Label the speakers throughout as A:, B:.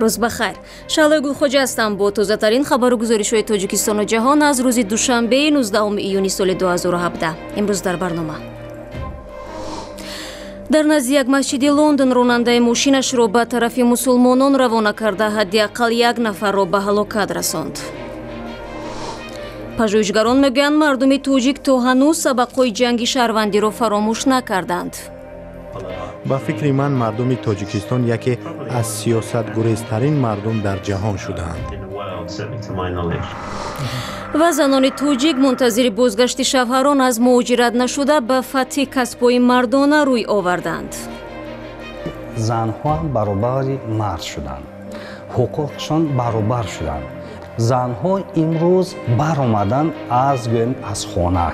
A: روز بخیر. شعله گلخوجه هستم با تازه‌ترین خبر و گزارش‌های تاجیکستان و جهان از روز دوشنبه 19 ایونی سال 2017. امروز در برنامه در نزد یک مسجد لندن راننده ماشینش را به طرف مسلمانان روانه کرده حداقل یک نفر را به هلاکت رساند. پژوهشگران میگویند مردم تاجیک تا هنوز سبقهای جنگ شهروندی را فراموش نکردند.
B: با فکر من مردم تاجیکستان یکی از سیاستگریزترین مردم در جهان شدند.
A: و زنان تاجیک منتظر بازگشت شوهران از مهاجرت نشده به فتح کسب‌های مردانه روی آوردند.
C: زنها برابر مرد شدند. حقوقشان برابر شدند. زنها امروز برآمدند از خانه.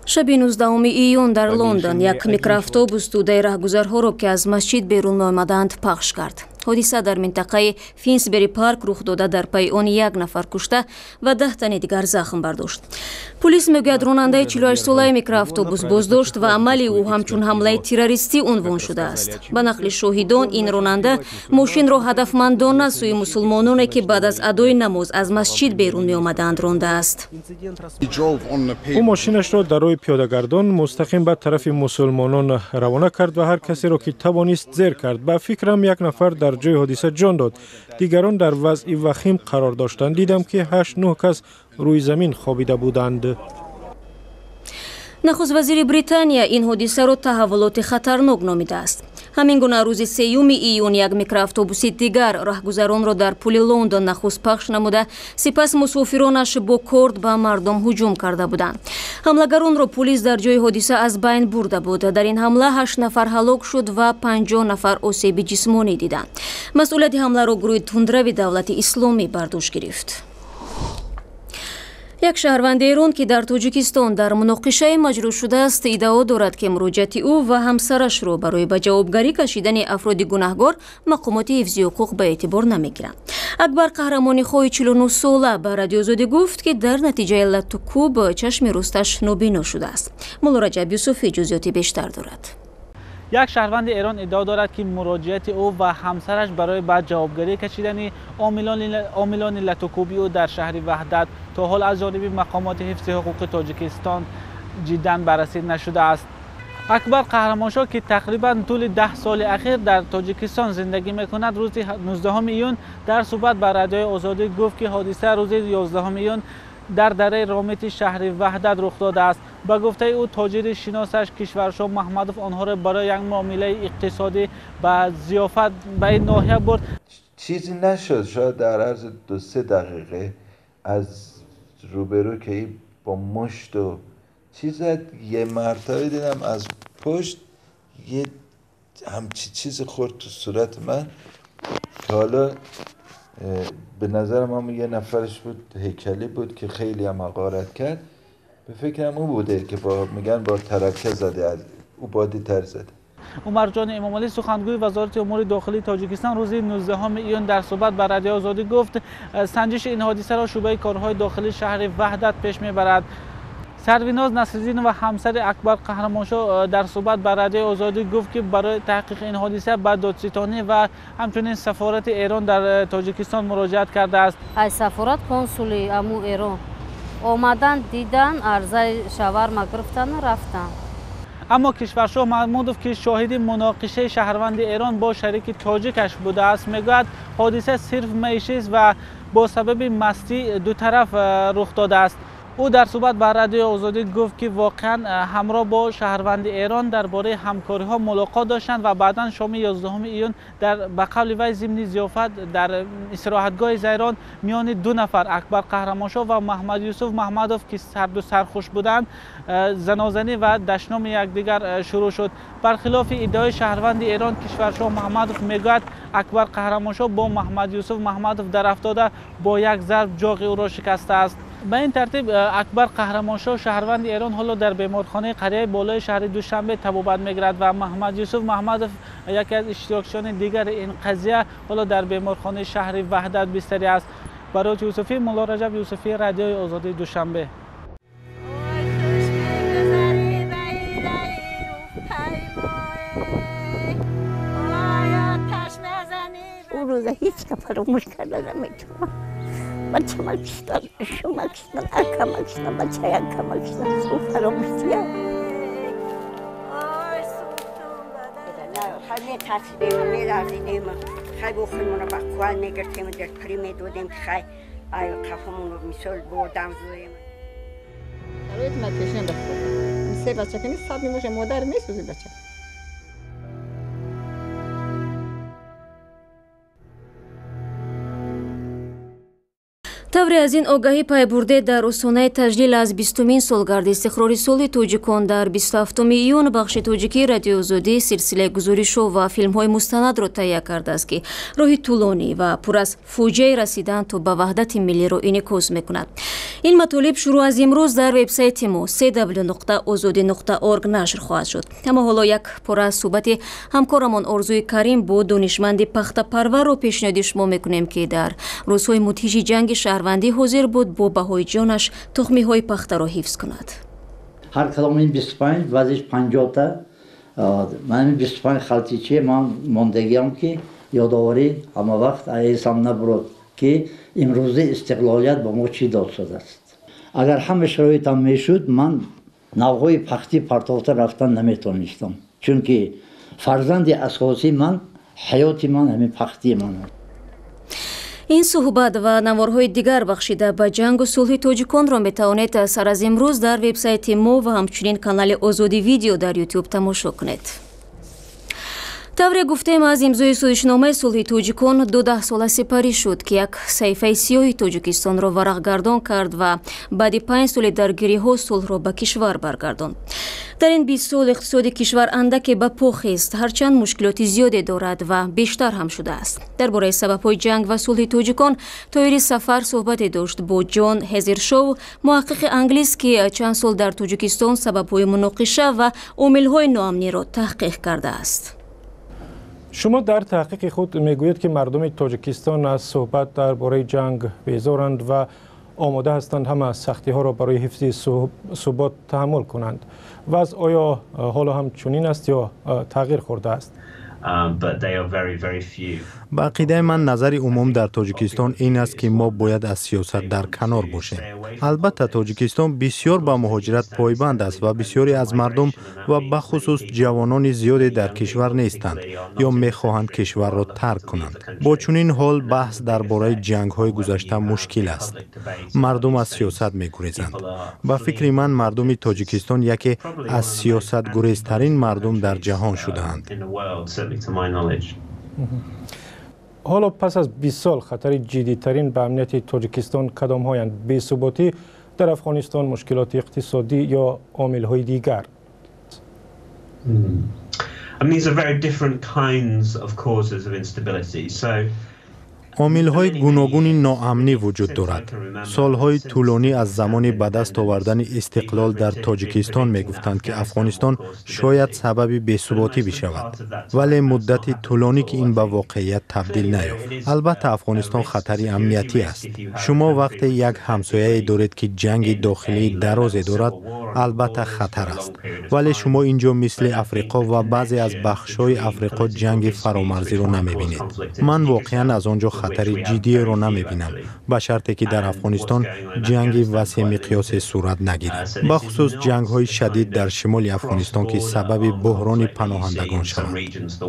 A: شب 19 ایون در لندن یک میکرواتوبوس توده راهگذرها را که از مسجد بیرون آمدند پخش کرد. حادثه در منطقه فینسبری پارک رخ داده، در پی آن یک نفر کشته و 10 تن دیگر زخم برداشت. پلیس میگوید راننده 48 ساله میکرواتوبوس بازداشت و عمل او همچون حمله تروریستی عنوان شده است. به نقل شاهدان این راننده ماشین را هدفمندانه سوی مسلمانانی که بعد از ادای نماز از مسجد بیرون می آمدند رانده است.
D: او ماشینش را در روی پیاده‌گردان مستقیم به طرف مسلمانان روانه کرد و هر کسی را که توانست زیر کرد. به فکرم یک نفر در جای حادثه جان داد. دیگران در وضع وخیم قرار داشتند. دیدم که 8-9 کس روی زمین خوابیده بودند.
A: نخست وزیر بریتانیا این حادثه را تحولات خطرناک نامیده است. همین گونه روز 3 ایون یک میکرواتوبوس دیگر راهگذران را در پل لندن نخست پخش نموده، سپس مسافرانش با کورد به مردم هجوم کرده بودند. حملگران را پلیس در جای حادثه از بین برده بود. در این حمله 8 نفر هلاک شد و 50 نفر آسیب جسمانی دیدند. مسئولیت حمله را گروه تندروی دولت اسلامی بر دوش گرفت. یک شهروند ایران که در تاجیکستان در مناقشه مجروح شده است ادعا دارد که مراجعت او و همسرش را برای به جوابگری کشیدن افراد گناهکار مقامات حفظی حقوق به اعتبار نمیگیرند. اکبر قهرمانی خوی 49 ساله به رادیو آزادی گفت که در نتیجه علت کوب چشم راستش نابینا شده است. مولا رجب یوسفی جزئیات بیشتر دارد.
E: یک شهروند ایران ادعا دارد که مراجعت او و همسرش برای بعد جوابگری کشیدن عاملان لطوکوبی او در شهر وحدت تا حال از جانب مقامات حفظ حقوق تاجیکستان جداً بررسی نشده است. اکبر قهرمانشاه که تقریباً طول 10 سال اخیر در تاجیکستان زندگی میکند روز 19 ایون در صحبت با رادیو آزادی گفت که حادثه روز 11 ایون در دره رامت شهر وحدت رخ داده است. با گفته او تاجر شناسش کشورشاه محمدوف آنها را برای یک معامله اقتصادی به ضیافت به این ناحیه برد.
F: چیزی نشد. شاید در عرض 2-3 دقیقه از روبرو که با مشت و چیز یه مرتبه دیدم از پشت یه همچی چیز خورد تو صورت من که حالا به نظرم هم یه نفرش بود، هیکلی بود که خیلی هم حقارت کرد. به فکرم او بوده که میگن با ترکه زده، از او بادی تر زده.
E: عمر جان امامعلی سخنگوی وزارت امور داخلی تاجیکستان روز 19 ایون در صحبت با رادیو آزادی گفت سنجش این حادثه را شعبه کارهای داخلی شهر وحدت پیش میبرد. سرویناز نصرالدین و همسر اکبر قهرمانشاه در صحبت با رادیو آزادی گفت که برای تحقیق این حادثه به دادستانی و همچنین سفارت ایران در تاجیکستان مراجعت کرده است.
G: از سفارت کنسولی امو ایران آمدن دیدن عرضه شاورما گرفتن رفتن.
E: اما کشورشاه محمودوف که شاهد مناقشه شهروند ایران با شریک تاجیکش بوده است میگوید حادثه صرف معیشی است و با سبب مستی دو طرف رخ داده است. او در صحبت با رادیو آزادی گفت که واقعا همراه با شهروند ایران درباره همکاری ها ملاقات داشتند و بعدا شام 11 ایون در به قول وی ضمن ضیافت در استراحتگاه زیران میان 2 نفر اکبر قهرمانشاه و محمد یوسف محمدوف که هر دو سرخوش بودند زنازنی و دشنام یکدیگر شروع شد. برخلاف ادعای شهروند ایران کشورشاه محمدوف میگوید اکبر قهرمانشاه با محمد یوسف محمدوف در افتاده با یک ضرب جاغ او را شکسته است. به این ترتیب اکبر قهرمانشاه شهروند ایران حالا در بیمارخانه قریه بالای شهر دوشنبه طبابت میگیرد و محمد یوسف محمدوف یکی از اشتراکچیان دیگر این قضیه حالا در بیمارخانه شهر وحدت بستری است. برای یوسفی، مولا رجب یوسفی، رادیو آزادی دوشنبه.
H: روز هیچ که فراموش کردن نمیتونم. بچه ما کشتن، شما کشتن، اکا ما کشتن، بچه اکا ما کشتن، سو فراموشیه. خیلی تصویر می‌رازیدیم، خیلی خودمون رو با کوال نگرفتیم و در پری می‌دودیم که خیلی قفمون رو می‌سل بردم زویم. روی ما پیشن بخورم. سه بچه که نیست صابی باشه مادر می‌سوزه بچه.
A: тавре аз ин огаҳӣ пайбурде дар осонаи таҷлил аз 20-мин солгарди истиқрори сулҳи тоҷикон дар 27 июн бахши тоҷикии радиои озодӣ силсилаи гузоришҳо ва филмҳои мустанадро таҳия кардааст ки роҳи тӯлонӣ ва пур аз фоҷиаи расидан то ба ваҳдати миллиро инъикос мекунад. ин матолиб шурӯъ аз имрӯз дар вебсайти мо www.ozodi.org нашр хоҳад шуд. аммо ҳоло як пора аз суҳбати ҳамкорамон орзуи карим бо донишманди пахтапарварро пешниҳоди шумо мекунем ки дар рӯзҳои мудҳиши ҷанги шаҳрвандӣ ҳозир буд бо баҳои ҷонаш тухмиҳои пахтаро ҳифз кунад.
I: ҳар кадом ин 25 вазиш 50та ман 25 халтичи ман мондагиам ки ёдоварӣ ҳама вақт аесам набурад ки имрӯзи истиқлолият ба мо чӣ дод шудааст. агар ҳама шароитам мешуд ман навъҳои пахти партофта рафтан наметонистам, чунки фарзанди асосии ман ҳаёти ман ҳамин пахти ман аст.
A: ин суҳбат ва наворҳои дигар бахшида ба ҷангу сулҳи тоҷиконро метавонед сар аз имрӯз дар вебсайти мо ва ҳамчунин канали Озоди видео дар YouTube тамошо кунед. тавре гуфтем аз имзои сӯзишномаи сулҳи тоҷикон 12 сола сипарӣ шуд ки як саҳифаи сиёҳи тоҷикистонро варақгардон кард ва баъди 5 соли даргириҳо сулҳро ба кишвар баргардонд. дар ин 20 сол иқтисоди кишвар андаке ба по хест, ҳарчанд мушкилоти зиёде дорад ва бештар ҳам шудааст. дар бораи сабабҳои ҷанг ва сулҳи тоҷикон тоири сафар суҳбате дошт бо ҷон ҳезиршов, муҳаққиқи англис, ки чанд сол дар тоҷикистон сабабҳои муноқиша ва омилҳои ноамниро таҳқиқ кардааст.
D: шумо дар таҳқиқи худ мегӯед ки мардуми тоҷикистон аз суҳбат дар бораи ҷанг безоранд ва омода ҳастанд ҳама сахтиҳоро барои ҳифзи субот таҳаммул кунанд. ваз оё ҳоло ҳам чунин аст ё тағйир хӯрдааст?
B: ба ақидаи ман назари умум дар тоҷикистон ин аст ки мо бояд аз сиёсат дар канор бошем. албатта тоҷикистон бисёр ба муҳоҷират пойбанд аст ва бисёре аз мардум ва бахусус ҷавонони зиёде дар кишвар нестанд ё мехоҳанд кишварро тарк кунанд. бо чунин ҳол баҳс дар бораи ҷангҳои гузашта мушкил аст. мардум аз сиёсат мегурезанд. ба фикри ман мардуми тоҷикистон яке аз сиёсатгурезтарин мардум дар ҷаҳон шудаанд.
D: ҳоло пас аз 20 сол хатари ҷиддитарин ба амнияти тоҷикистон кадомҳоянд? бесуботӣ дар афғонистон, мушкилоти иқтисодӣ ё омилҳои дигар? омилҳои гуногуни ноамнӣ вуҷуд дорад. солҳои тӯлонӣ аз замони ба даст овардани истиқлол дар тоҷикистон мегуфтанд ки афғонистон шояд сабаби бесуботӣ бишавад, вале муддати тӯлонӣ ки ин ба воқеият табдил наёфт. албатта афғонистон хатари амниятӣ аст. шумо вақте як ҳамсояе доред ки ҷанги дохилии дарозе дорад, албатта хатар аст. вале шумо инҷо мисли африқо ва баъзе аз бахшҳои африқо ҷанги фаромарзиро намебинед. ман воқеан аз он ҷо хатари ҷиддиеро намебинам, ба шарте ки дар афғонистон ҷанги васеъ миқёсе сурат нагирад. бахусус ҷангҳои шадид дар шимоли афғонистон ки сабаби буҳрони паноҳандагон шаванд.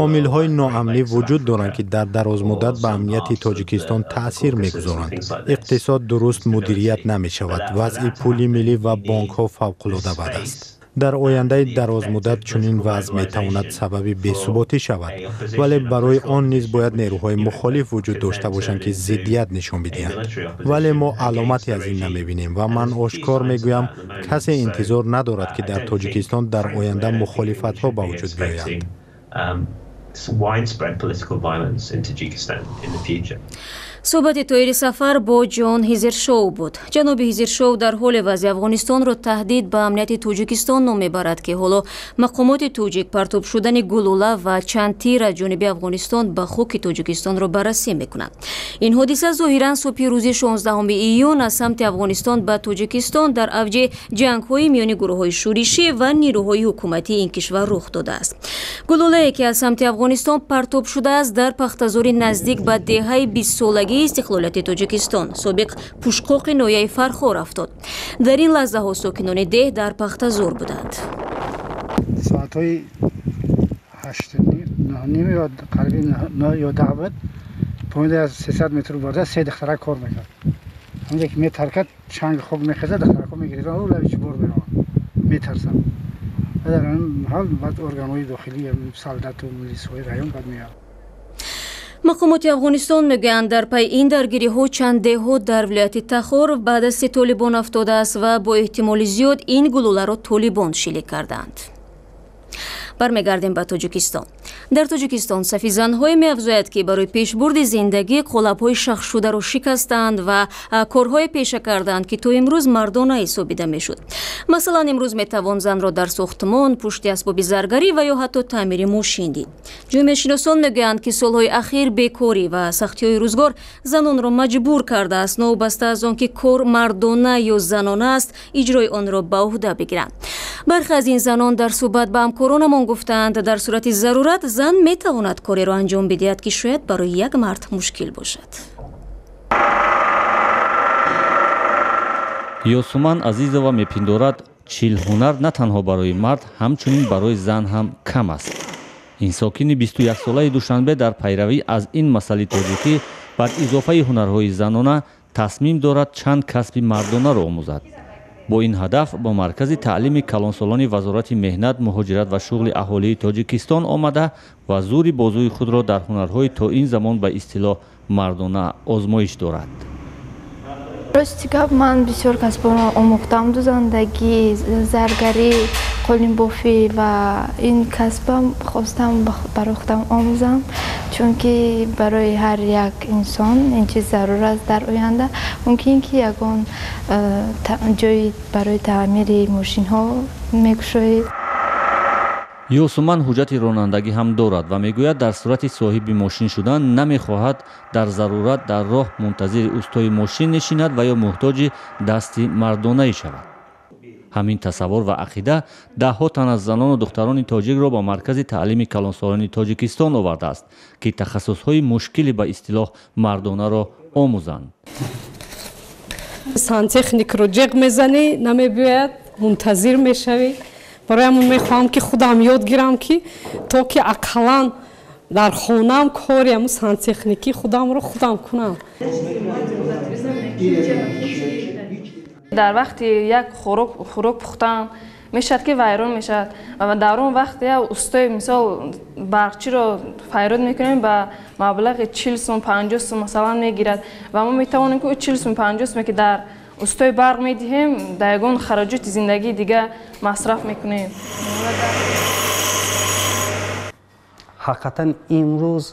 D: омилҳои ноамнӣ вуҷуд доранд ки дар дарозмуддат ба амнияти тоҷикистон таъсир мегузоранд. иқтисод дуруст мудирият намешавад, вазъи пули миллӣ ва бонкҳо фавқулода бад аст. дар ояндаи дарозмуддат чунин вазъ метавонад сабаби бесуботӣ шавад, вале барои он низ бояд нерӯҳои мухолиф вуҷуд дошта бошанд ки зиддият нишон бидиҳанд. вале мо аломате аз ин намебинем ва ман ошкор мегӯям касе интизор надорад ки дар тоҷикистон дар оянда мухолифатҳо ба вуҷуд биёянд.
A: суҳбати тоири сафар бо ҷон ҳизиршов буд. ҷаноби ҳизиршов дар ҳоле вазъи Афғонистонро таҳдид ба амнияти Тоҷикистон ном мебарад ки ҳоло мақомоти тоҷик партоб шудани гулӯла ва чанд тир аз ҷониби Афғонистон ба хуки Тоҷикистонро баррасӣ мекунанд. Ин ҳодиса зоҳиран субҳи рӯзи 16 июн аз самти Афғонистон ба Тоҷикистон дар авҷи ҷангҳои миёни гурӯҳҳои шӯришӣ ва нирӯҳои ҳукуматии ин кишвар рух додааст. гулӯлае ки аз самти Афғонистон партоб шудааст дар пахтазори наздик ба деҳаи 20 солаги истиқлолияти Тоҷикистон собиқ пушқоқи ноҳияи Фархор афтод. дар ин лаҳзаҳо сокинони деҳ дар пахтазор буданд.
J: соатҳои 8:30 қариби 9 ё 10 буд. поинда аз 300 метр борда 3 духтарак кор мекард. ҳамҷа ки метаркад чанг хок мехезад духтарако мегирифтанд ӯ лавичи бор мераванд. метарсанд. дар ин ҳол баъд органҳои дохилии солдату милисҳои район бад меяд.
A: мақомоти Афғонистон мегӯянд дар пай ин даргириҳо чанд деҳот дар вилояти Тахор ба дасти толибон афтодааст ва бо эҳтимоли зиёд ин гулӯларо толибон шилик карданд. бармегардем ба Тоҷикистон. дар Тоҷикистон сафи занҳое меафзояд ки барои пешбурди зиндагӣ қолабҳои шахшшударо шикастанд ва корҳое пеша карданд ки то имрӯз мардона ҳисобида мешуд. масалан имрӯз метавон занро дар сохтмон, пушти асбоби заргарӣ ва ё ҳатто таъмири мошин дид. ҷомеашиносон мегӯянд ки солҳои ахир бекорӣ ва сахтиҳои рӯзгор занонро маҷбур кардааст новобаста аз он ки кор мардона ё занона аст иҷрои онро ба уҳда бигиранд. бархе аз ин занон дар суҳбат ба ҳамкоронамон гуфтанд дар сурати зарурат зан метавонад кореро анҷом бидиҳад ки шояд барои як мард мушкил бошад.
K: ёсуман азизова мепиндорад чилҳунар на танҳо барои мард ҳамчунин барои зан ҳам кам аст. ин сокини 21-солаи Душанбе дар пайравӣ аз ин масъалаи тоҷикӣ бар изофаи ҳунарҳои занона тасмим дорад чанд касби мардонаро омӯзад. бо ин ҳадаф ба маркази таълими калонсолони вазорати меҳнат, муҳоҷират ва шуғли аҳолии Тоҷикистон омада ва зури бозуи худро дар ҳунарҳои то ин замон ба истилоҳ мардона озмоиш дорад.
L: рости гап ман бисёр касбонро омӯхтам дузандагӣ, заргарӣ, қолинбофӣ ва ин касбам хостам барои худам омӯзам, чунки барои ҳар як инсон ин чиз зарур аст дар оянда. мумкин ки ягон ҷои барои таъмири мошинҳо мекушоед.
K: ёсуман ҳуҷҷати ронандагӣ ҳам дорад ва мегӯяд дар сурати соҳиби мошин шудан намехоҳад дар зарурат дар роҳ мунтазири устои мошин нишинад ва ё муҳтоҷи дасти мардонаӣ шавад. ҳамин тасаввур ва ақида даҳҳо тан аз занону духтарони тоҷикро ба маркази таълими калонсолони Тоҷикистон овардааст ки тахассусҳои мушкили ба истилоҳ мардонаро омӯзанд.
M: сантехникро ҷиғ мезанӣ, намебиёяд, мунтазир мешавӣ. барои ҳамон мехоҳам ки худам ёд гирам ки то ки ақаллан дар хонам кори ҳамун сантехникӣ худамро худам кунам.
N: дар вақти як хӯрок пухтан мешавад ки вайрон мешавад ва дар он вақт я устои мисол барқчиро файрод мекунем ба маблағи 40 сум 50 сум масалан мегирад ва мо метавонем ки 40 сум 50 сум ки дар устои барқ медиҳем дар ягон хароҷоти зиндагии дига масраф мекунем.
C: ҳақиқатан имрӯз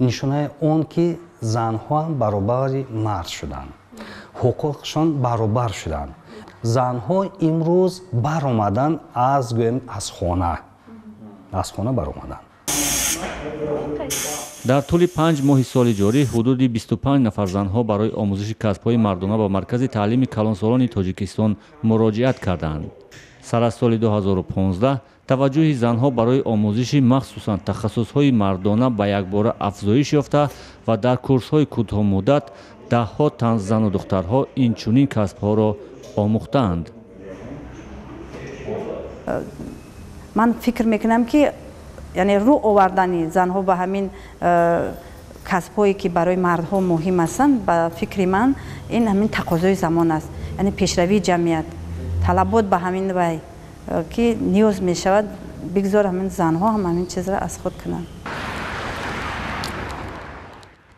C: нишонаи он ки занҳо ҳам баробари мард шуданд, ҳуқуқшон баробар шуданд. занҳо имрӯз баромаданд аз гӯем аз хона баромаданд.
K: дар тӯли 5 моҳи соли ҷорӣ ҳудуди 25 нафар занҳо барои омӯзиши касбҳои мардона ба маркази таълими калонсолони Тоҷикистон муроҷиат карданд. сар аз соли 2015 таваҷҷӯҳи занҳо барои омӯзиши махсусан тахассусҳои мардона ба якбора афзоиш ёфта ва дар курсҳои кӯтоҳмуддат даҳҳо тан зану духтарҳо инчунин касбҳоро омӯхтаанд.
O: ман фикр мекунам ки яъне рӯ овардани занҳо ба ҳамин касбҳое ки барои мардҳо муҳим ҳастанд ба фикри ман ин ҳамин тақозои замон аст, яъне пешравии ҷамъият, талабот ба ҳамин вай ки ниёз мешавад бигзор ҳамин занҳо ҳам ҳамин чизро аз худ кунанд.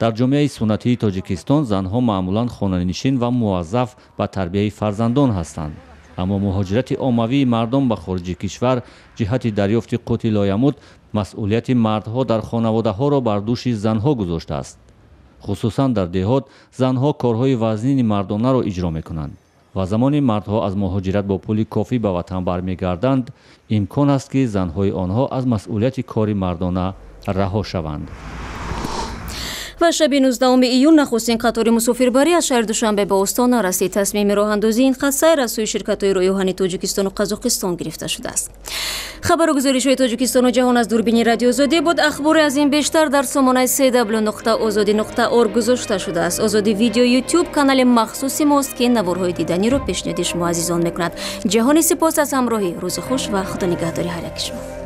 K: дар ҷомеаи суннатии Тоҷикистон занҳо маъмулан хонанишин ва муваззаф ба тарбияи фарзандон ҳастанд. аммо муҳоҷирати оммавии мардон ба хориҷи кишвар ҷиҳати дарёфти қути лоямуд масъулияти мардҳо дар хонаводаҳоро бар дӯши занҳо гузоштааст. хусусан дар деҳот занҳо корҳои вазнини мардонаро иҷро мекунанд ва замони мардҳо аз муҳоҷират бо пули кофӣ ба ватан бармегарданд, имкон аст ки занҳои онҳо аз масъулияти кори мардона раҳо шаванд.
A: ва шаби 19 июн нахустин қатори мусофирбарӣ аз шаҳри Душанбе ба Остона расид. Тасмими роҳандозии ин қад сайр аз сӯи ширкатҳои роҳиоҳани Тоҷикистону Қазоқистон гирифта шудааст. Хабару гузоришҳои Тоҷикистону ҷаҳон аз дурбини Радио Озодӣ буд. Ахбори аз ин бештар дар сомонаи cw.ozodi.org гузошта шудааст. Озоди видео YouTube канали махсуси мост ки наворҳои диданиро пешниҳоди шумо азизон мекунад. ҷаҳони сипос аз ҳамроҳӣ. Рӯзи хуш ва худо нигаҳдори ҳар яки шумо.